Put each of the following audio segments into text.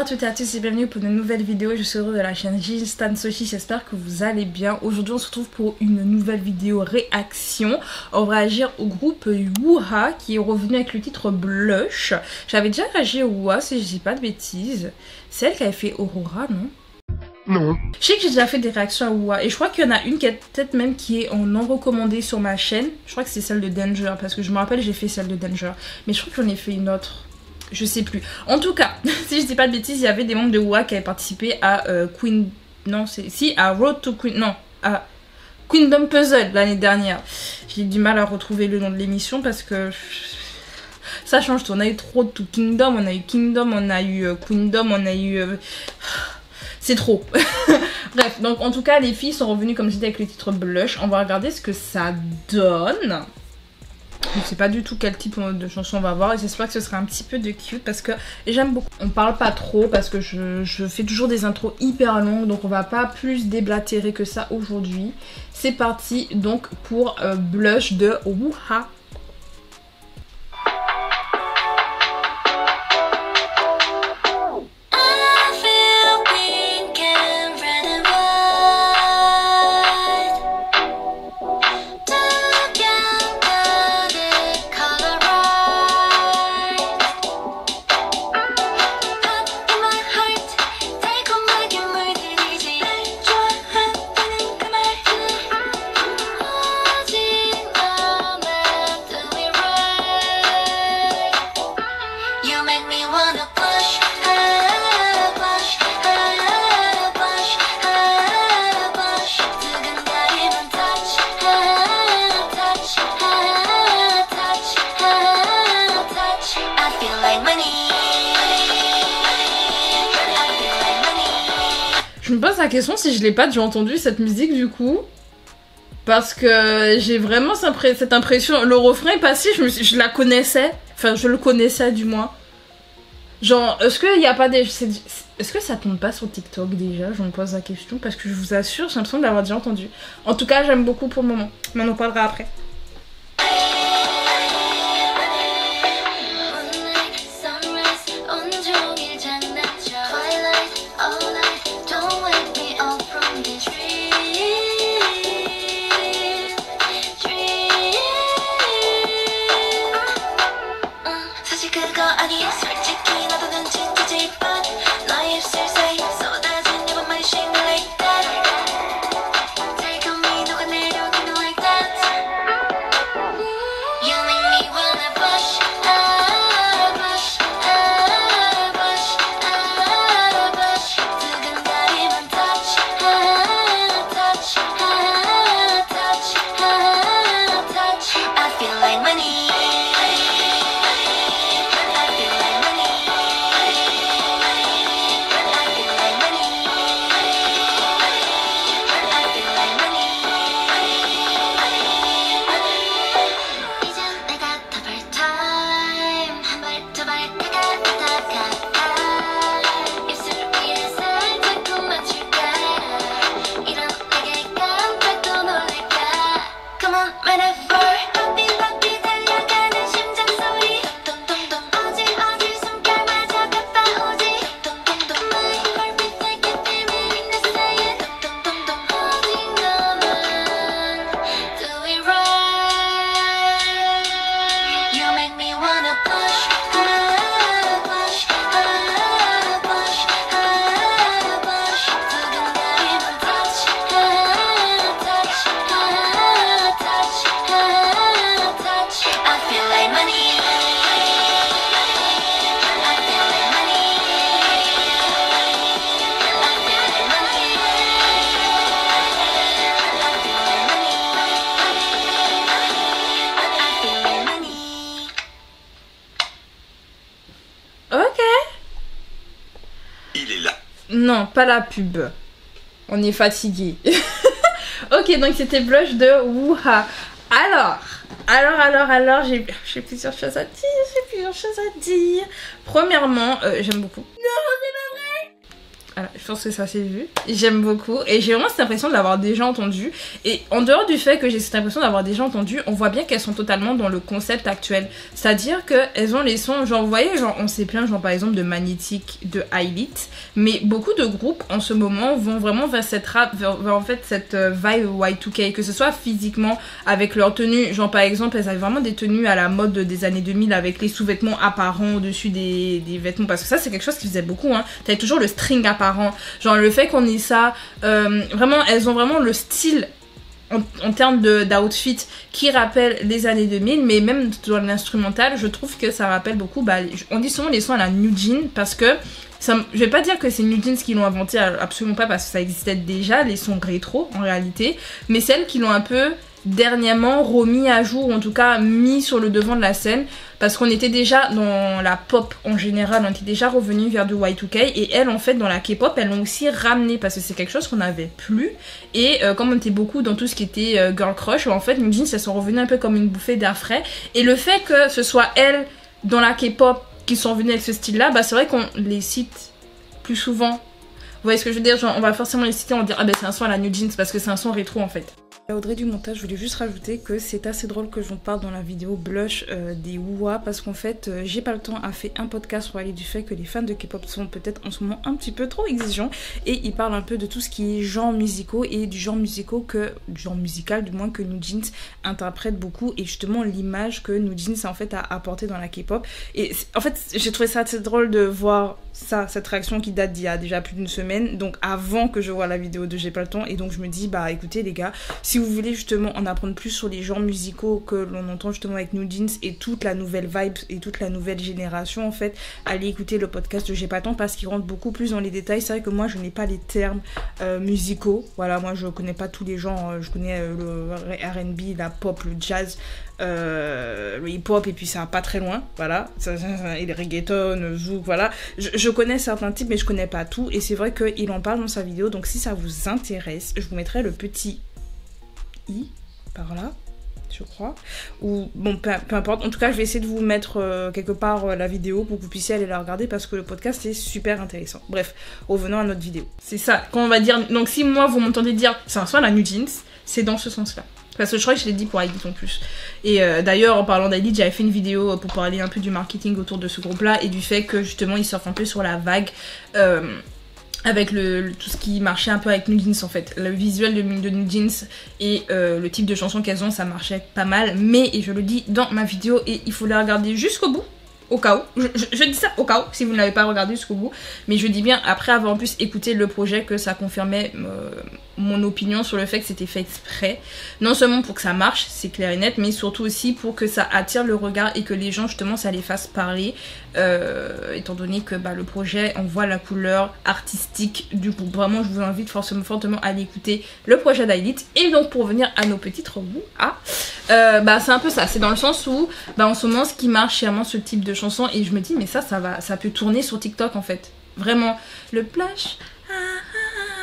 toutes et à tous et bienvenue pour une nouvelle vidéo. Je suis heureuse de la chaîne Stan Soshi, j'espère que vous allez bien. Aujourd'hui on se retrouve pour une nouvelle vidéo réaction. On va réagir au groupe Wooha qui est revenu avec le titre Blush. J'avais déjà réagi au Wooha si je dis pas de bêtises. C'est elle qui avait fait Aurora, non? Non. Je sais que j'ai déjà fait des réactions à Wooha et je crois qu'il y en a une qui est peut-être même qui est en non recommandé sur ma chaîne. Je crois que c'est celle de Danger parce que je me rappelle j'ai fait celle de Danger. Mais je crois que j'en ai fait une autre. Je sais plus. En tout cas, si je dis pas de bêtises, il y avait des membres de Wooha qui avaient participé à Queen... Non, c'est... Si, à Road to Queen... Non, à Queendom Puzzle l'année dernière. J'ai du mal à retrouver le nom de l'émission parce que... Ça change tout. On a eu Road to Kingdom, on a eu Kingdom, on a eu Queendom, on a eu... C'est trop. Bref, donc en tout cas, les filles sont revenues comme j'ai dit avec le titre Blush. On va regarder ce que ça donne. Je ne sais pas du tout quel type de chanson on va voir et j'espère que ce sera un petit peu de cute parce que j'aime beaucoup. On parle pas trop parce que je fais toujours des intros hyper longues donc on va pas plus déblatérer que ça aujourd'hui. C'est parti donc pour Blush de Wooha. Je me pose la question si je l'ai pas déjà entendu cette musique du coup. Parce que j'ai vraiment cette impression. Le refrain est passé, je la connaissais. Enfin, je le connaissais du moins. Genre, est-ce qu'il y a pas des... Est-ce que ça tombe pas sur TikTok déjà? Je me pose la question parce que je vous assure, j'ai l'impression de l'avoir déjà entendu. En tout cas, j'aime beaucoup pour le moment. Mais on en parlera après. Non, pas la pub. On est fatigué. Ok, donc c'était Blush de Wooha. Alors, j'ai plusieurs choses à dire, Premièrement, j'aime beaucoup. Non, c'est pas vrai. Voilà, je pense que ça s'est vu. J'aime beaucoup et j'ai vraiment cette impression de l'avoir déjà entendu. Et en dehors du fait que j'ai cette impression d'avoir déjà entendu, on voit bien qu'elles sont totalement dans le concept actuel. C'est-à-dire qu'elles ont les sons, genre vous voyez, genre on sait plein, genre par exemple de Magnétique, de Highlight. Mais beaucoup de groupes en ce moment vont vraiment vers cette rap, vers en fait cette vibe Y2K, que ce soit physiquement avec leur tenue. Genre par exemple, elles avaient vraiment des tenues à la mode des années 2000 avec les sous-vêtements apparents au-dessus des vêtements. Parce que ça c'est quelque chose qui faisait beaucoup, hein. T'avais toujours le string apparent. Genre le fait qu'on ait ça, vraiment elles ont vraiment le style en termes d'outfit qui rappelle les années 2000, mais même dans l'instrumental je trouve que ça rappelle beaucoup, on dit souvent les sons à la New Jeans parce que je vais pas dire que c'est New Jeans qui l'ont inventé, absolument pas, parce que ça existait déjà les sons rétro en réalité, mais celles qui l'ont un peu dernièrement remis à jour, ou en tout cas mis sur le devant de la scène, parce qu'on était déjà dans la pop en général, on était déjà revenu vers du Y2K, et elles en fait dans la K-pop elles l'ont aussi ramené parce que c'est quelque chose qu'on n'avait plus, et comme on était beaucoup dans tout ce qui était girl crush, en fait New Jeans elles sont revenues un peu comme une bouffée d'air frais, et le fait que ce soit elles dans la K-pop qui sont venues avec ce style là, c'est vrai qu'on les cite plus souvent, vous voyez ce que je veux dire, genre on va forcément les citer, on va dire ah c'est un son à la New Jeans parce que c'est un son rétro en fait. Audrey du montage, je voulais juste rajouter que c'est assez drôle que j'en parle dans la vidéo blush des Woowa, parce qu'en fait J'ai pas le temps a fait un podcast pour parler du fait que les fans de K-pop sont peut-être en ce moment un petit peu trop exigeants, et ils parlent un peu de tout ce qui est genres musicaux et du genre musical du moins que New Jeans interprète beaucoup, et justement l'image que New Jeans en fait a apporté dans la K-pop. Et en fait j'ai trouvé ça assez drôle de voir ça, cette réaction qui date d'il y a déjà plus d'une semaine, donc avant que je vois la vidéo de J'ai pas le temps, et donc je me dis écoutez les gars, si vous voulez justement en apprendre plus sur les genres musicaux que l'on entend justement avec New Jeans et toute la nouvelle vibe et toute la nouvelle génération en fait, allez écouter le podcast de J'ai pas le temps parce qu'il rentre beaucoup plus dans les détails. C'est vrai que moi je n'ai pas les termes musicaux, voilà, moi je connais pas tous les genres, je connais le R&B, la pop, le jazz, le hip-hop, et puis ça va pas très loin, voilà, et les reggaeton, le zouk, voilà, je connais certains types mais je connais pas tout, et c'est vrai qu'il en parle dans sa vidéo, donc si ça vous intéresse, je vous mettrai le petit i par là, je crois, ou bon peu importe, en tout cas je vais essayer de vous mettre quelque part la vidéo pour que vous puissiez aller la regarder parce que le podcast est super intéressant. Bref, revenons à notre vidéo. C'est ça, quand on va dire, donc si moi vous m'entendez dire c'est un son à la New Jeans, c'est dans ce sens là. Parce que je crois que je l'ai dit pour Highlight en plus. Et d'ailleurs, en parlant d'Highlight, j'avais fait une vidéo pour parler un peu du marketing autour de ce groupe-là et du fait que justement ils surfent un peu sur la vague avec tout ce qui marchait un peu avec New Jeans en fait. Le visuel de New Jeans et le type de chanson qu'elles ont, ça marchait pas mal. Mais, et je le dis dans ma vidéo, et il faut la regarder jusqu'au bout. Au cas où, je dis ça au cas où, si vous ne l'avez pas regardé jusqu'au bout, mais je dis bien après avoir en plus écouté le projet que ça confirmait mon opinion sur le fait que c'était fait exprès, non seulement pour que ça marche, c'est clair et net, mais surtout aussi pour que ça attire le regard et que les gens justement ça les fasse parler, étant donné que le projet, on voit la couleur artistique du groupe. Vraiment je vous invite fortement à aller écouter le projet d'Highlight. Et donc pour venir à nos petites rebous, c'est un peu ça, c'est dans le sens où en ce moment ce qui marche c'est vraiment ce type de chanson, et je me dis mais ça peut tourner sur TikTok en fait, vraiment le blush,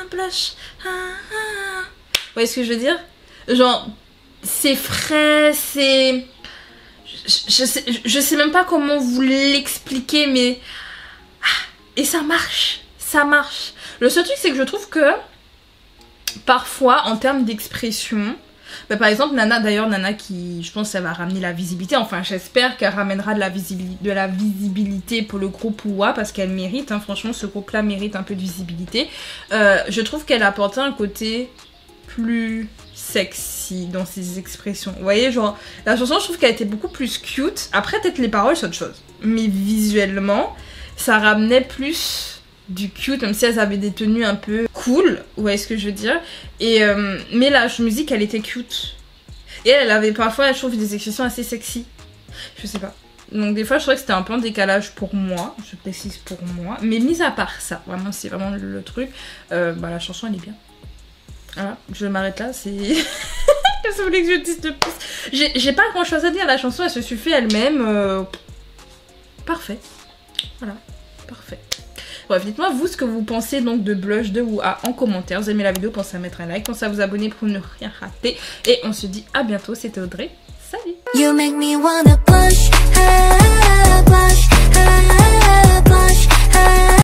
blush, vous voyez ce que je veux dire, genre c'est frais, c'est je sais même pas comment vous l'expliquer, mais et ça marche. Le seul truc c'est que je trouve que parfois en termes d'expression, par exemple Nana qui je pense ça va ramener la visibilité, enfin j'espère qu'elle ramènera de la visibilité pour le groupe Woowa parce qu'elle mérite, franchement ce groupe là mérite un peu de visibilité. Je trouve qu'elle a apporté un côté plus sexy dans ses expressions, vous voyez, genre la chanson je trouve qu'elle était beaucoup plus cute, après peut-être les paroles c'est autre chose, mais visuellement ça ramenait plus du cute, comme si elles avaient des tenues un peu cool, vous voyez ce que je veux dire, et mais la musique elle était cute, et elle avait parfois je trouve des expressions assez sexy, je sais pas, donc des fois je trouvais que c'était un peu en décalage pour moi, je précise pour moi, mais mis à part ça, vraiment c'est vraiment le truc, la chanson elle est bien, voilà, je m'arrête là, c'est... Qu'est-ce que vous voulez que je dise de plus, j'ai pas grand chose à dire, la chanson elle se suffit elle-même, parfait, voilà, parfait. Bref, dites-moi vous ce que vous pensez donc de Blush de Woowa en commentaire. Vous aimez la vidéo, pensez à mettre un like, pensez à vous abonner pour ne rien rater. Et on se dit à bientôt, c'était Audrey. Salut! You make me wanna blush, blush,